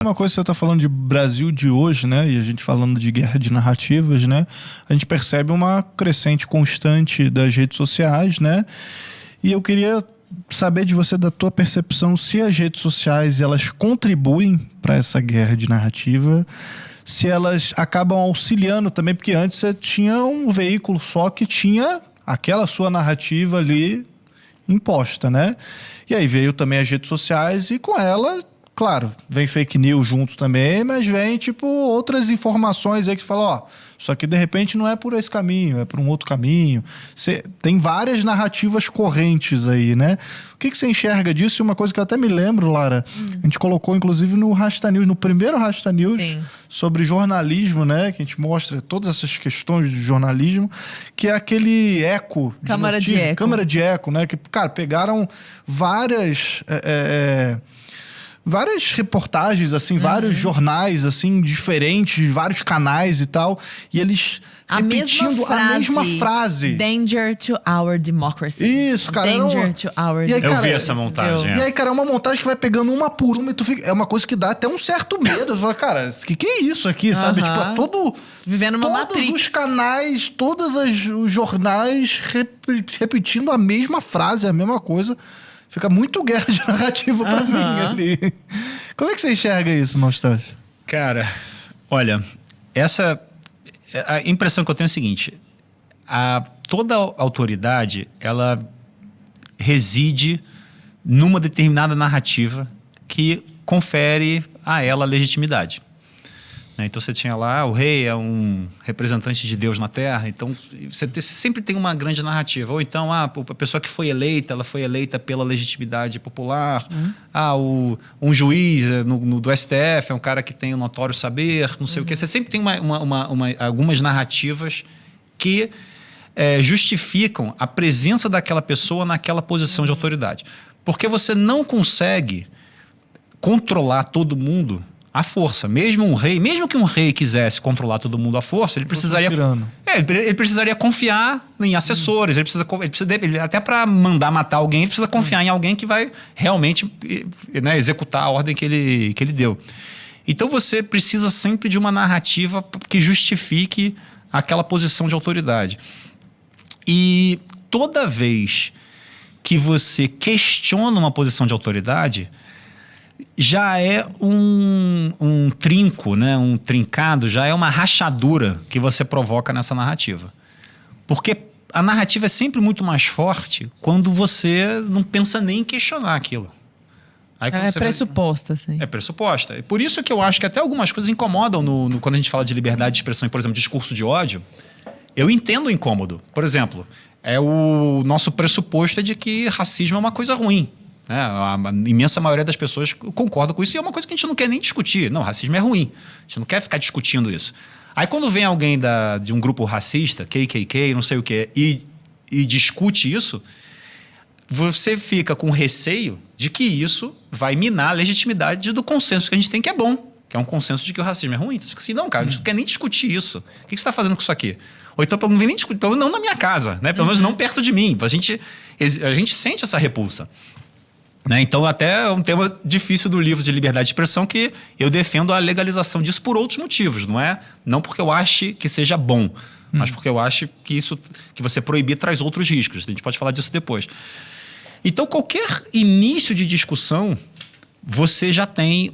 Uma coisa que você está falando de Brasil de hoje, né? E a gente falando de guerra de narrativas, né? A gente percebe uma crescente constante das redes sociais, né? E eu queria saber de você, da tua percepção, se as redes sociais elas contribuem para essa guerra de narrativa, se elas acabam auxiliando também, porque antes você tinha um veículo só que tinha aquela sua narrativa ali imposta, né? E aí veio também as redes sociais e com ela, claro, vem fake news junto também, mas vem tipo outras informações aí que falam, ó, isso aqui de repente não é por esse caminho, é por um outro caminho. Tem várias narrativas correntes aí, né? O que você enxerga disso? E uma coisa que eu até me lembro, Lara, a gente colocou inclusive no Rasta News, no primeiro Rasta News, sim, sobre jornalismo, né? Que a gente mostra todas essas questões de jornalismo, que é aquele eco. Câmara de eco. Câmara de eco, né? Que, cara, pegaram várias reportagens, assim, vários jornais, assim, diferentes, vários canais e tal, e eles repetindo a mesma frase. Danger to our democracy. Isso, cara. Danger to our democracy. Eu vi essa montagem. E aí, cara, é uma montagem que vai pegando uma por uma e tu fica... É uma coisa que dá até um certo medo. Você fala, cara, que é isso aqui, sabe? Tipo, é todo... Vivendo uma todos Matrix. Os canais, os jornais repetindo a mesma frase, a mesma coisa. Fica muito guerra de narrativa pra mim ali. Como é que você enxerga isso, Moustache? Cara, olha, a impressão que eu tenho é o seguinte. Toda autoridade, ela reside numa determinada narrativa que confere a ela legitimidade. Então você tinha lá, o rei é um representante de Deus na Terra, então você sempre tem uma grande narrativa. Ou então, a pessoa que foi eleita, ela foi eleita pela legitimidade popular. Um juiz do STF é um cara que tem um notório saber, não sei o quê. Você sempre tem algumas narrativas que justificam a presença daquela pessoa naquela posição de autoridade. Porque você não consegue controlar todo mundo à força. Mesmo que um rei quisesse controlar todo mundo à força, ele precisaria... ele precisaria confiar em assessores. Ele precisa até para mandar matar alguém, ele precisa confiar em alguém que vai realmente, né, executar a ordem que ele deu. Então você precisa sempre de uma narrativa que justifique aquela posição de autoridade. E toda vez que você questiona uma posição de autoridade, já é um trinco, né? Um trincado, já é uma rachadura que você provoca nessa narrativa. Porque a narrativa é sempre muito mais forte quando você não pensa nem em questionar aquilo. Aí, ela é pressuposta, sim. É pressuposta. E por isso que eu acho que até algumas coisas incomodam quando a gente fala de liberdade de expressão, por exemplo, discurso de ódio. Eu entendo o incômodo. Por exemplo, o nosso pressuposto é de que racismo é uma coisa ruim. A imensa maioria das pessoas concorda com isso e é uma coisa que a gente não quer nem discutir. Não, racismo é ruim. A gente não quer ficar discutindo isso. Aí quando vem alguém de um grupo racista, KKK, não sei o quê, e discute isso, você fica com receio de que isso vai minar a legitimidade do consenso que a gente tem, que é bom, que é um consenso de que o racismo é ruim. Você fica assim, não, cara, a gente não quer nem discutir isso. O que você está fazendo com isso aqui? Ou então não vem nem discutir, pelo menos não na minha casa, né? Pelo menos não perto de mim. A gente sente essa repulsa. Então até é um tema difícil do livro de liberdade de expressão, que eu defendo a legalização disso por outros motivos. Não porque eu ache que seja bom, mas porque eu acho que você proibir traz outros riscos. A gente pode falar disso depois. Então qualquer início de discussão, você já tem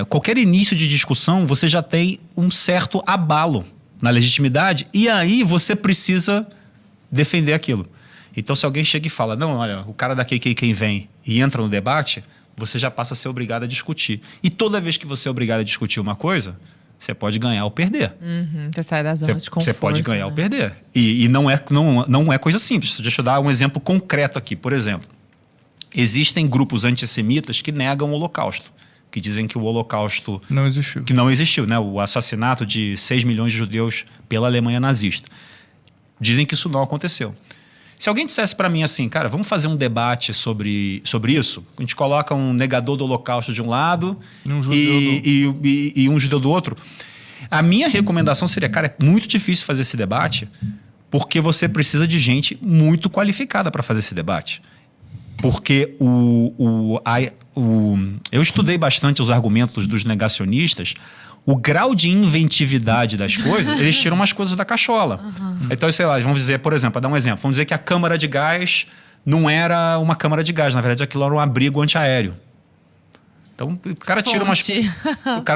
qualquer início de discussão, você já tem um certo abalo na legitimidade, e aí você precisa defender aquilo. Então, se alguém chega e fala, não, olha, o cara da KKK vem e entra no debate, você já passa a ser obrigado a discutir. E toda vez que você é obrigado a discutir uma coisa, você pode ganhar ou perder. Você sai da zona de conforto. Você pode ganhar ou perder. E não é coisa simples. Deixa eu dar um exemplo concreto aqui. Por exemplo, existem grupos antissemitas que negam o Holocausto, que dizem que o Holocausto... não existiu. Que não existiu, né? O assassinato de 6 milhões de judeus pela Alemanha nazista. Dizem que isso não aconteceu. Se alguém dissesse para mim assim, cara, vamos fazer um debate sobre isso, a gente coloca um negador do Holocausto de um lado e um judeu do outro, a minha recomendação seria, cara, é muito difícil fazer esse debate porque você precisa de gente muito qualificada para fazer esse debate. Porque eu estudei bastante os argumentos dos negacionistas. O grau de inventividade das coisas, eles tiram umas coisas da cachola. Então, sei lá, vamos dizer, por exemplo, para dar um exemplo, vamos dizer que a câmara de gás não era uma câmara de gás, na verdade aquilo era um abrigo antiaéreo. Então, o cara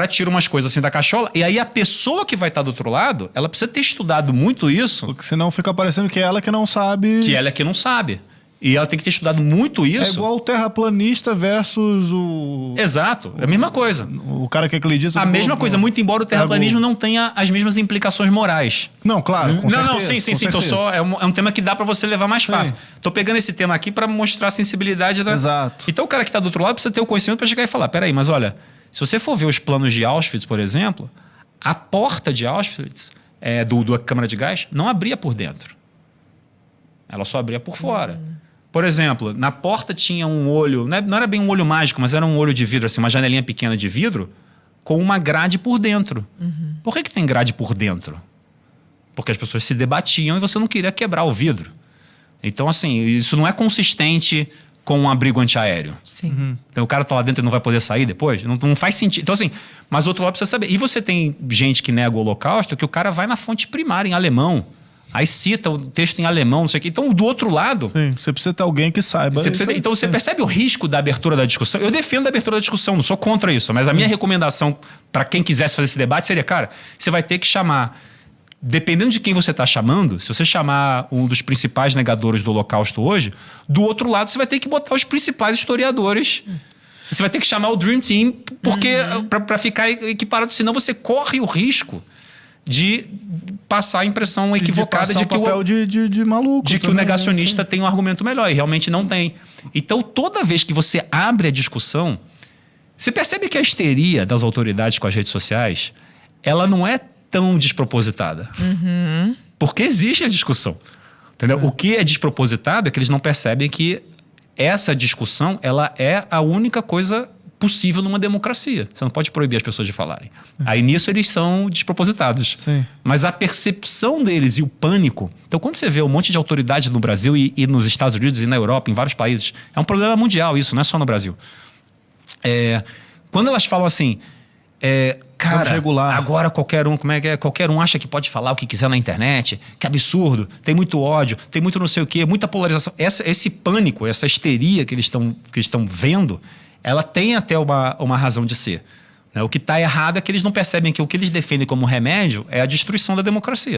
tira umas coisas assim da cachola, e aí a pessoa que vai estar do outro lado, ela precisa ter estudado muito isso. Porque senão fica parecendo que ela que não sabe. Que ela é que não sabe. E ela tem que ter estudado muito isso. É igual o terraplanista versus o... Exato, é a mesma coisa. O cara que acredita... A mesma coisa, muito embora o terraplanismo não tenha as mesmas implicações morais. Não, claro, com certeza. Não, sim. Tô só, é um tema que dá pra você levar mais fácil. Tô pegando esse tema aqui pra mostrar a sensibilidade da... Exato. Então o cara que tá do outro lado precisa ter o conhecimento pra chegar e falar, peraí, mas olha, se você for ver os planos de Auschwitz, por exemplo, a porta de Auschwitz, da câmara de gás, não abria por dentro. Ela só abria por fora. Por exemplo, na porta tinha um olho, não era bem um olho mágico, mas era um olho de vidro, assim, uma janelinha pequena de vidro, com uma grade por dentro. Por que tem grade por dentro? Porque as pessoas se debatiam e você não queria quebrar o vidro. Então, assim, isso não é consistente com um abrigo antiaéreo. Sim. Então o cara tá lá dentro e não vai poder sair depois? Não faz sentido. Então, assim, mas o outro lado precisa saber. E você tem gente que nega o Holocausto, que o cara vai na fonte primária, em alemão. Aí cita o texto em alemão, não sei o quê. Então, do outro lado... Sim, você precisa ter alguém que saiba. Então, você percebe o risco da abertura da discussão? Eu defendo a abertura da discussão, não sou contra isso. Mas a minha recomendação para quem quisesse fazer esse debate seria, cara, você vai ter que chamar... Dependendo de quem você está chamando, se você chamar um dos principais negadores do Holocausto hoje, do outro lado você vai ter que botar os principais historiadores. Você vai ter que chamar o Dream Team, porque para ficar equiparado, senão você corre o risco de passar a impressão equivocada de que de maluco de que também, o negacionista tem um argumento melhor, e realmente não tem. Então, toda vez que você abre a discussão, você percebe que a histeria das autoridades com as redes sociais, ela não é tão despropositada. Porque existe a discussão. Entendeu? O que é despropositado é que eles não percebem que essa discussão, ela é a única coisa possível numa democracia. Você não pode proibir as pessoas de falarem. Aí nisso eles são despropositados. Sim. Mas a percepção deles e o pânico... Então quando você vê um monte de autoridade no Brasil e nos Estados Unidos e na Europa, em vários países, é um problema mundial isso, não é só no Brasil. Quando elas falam assim... cara, agora qualquer um, qualquer um acha que pode falar o que quiser na internet, que absurdo, tem muito ódio, tem muito não sei o quê, muita polarização. Esse pânico, essa histeria que eles estão vendo, ela tem até uma razão de ser. O que está errado é que eles não percebem que o que eles defendem como remédio é a destruição da democracia.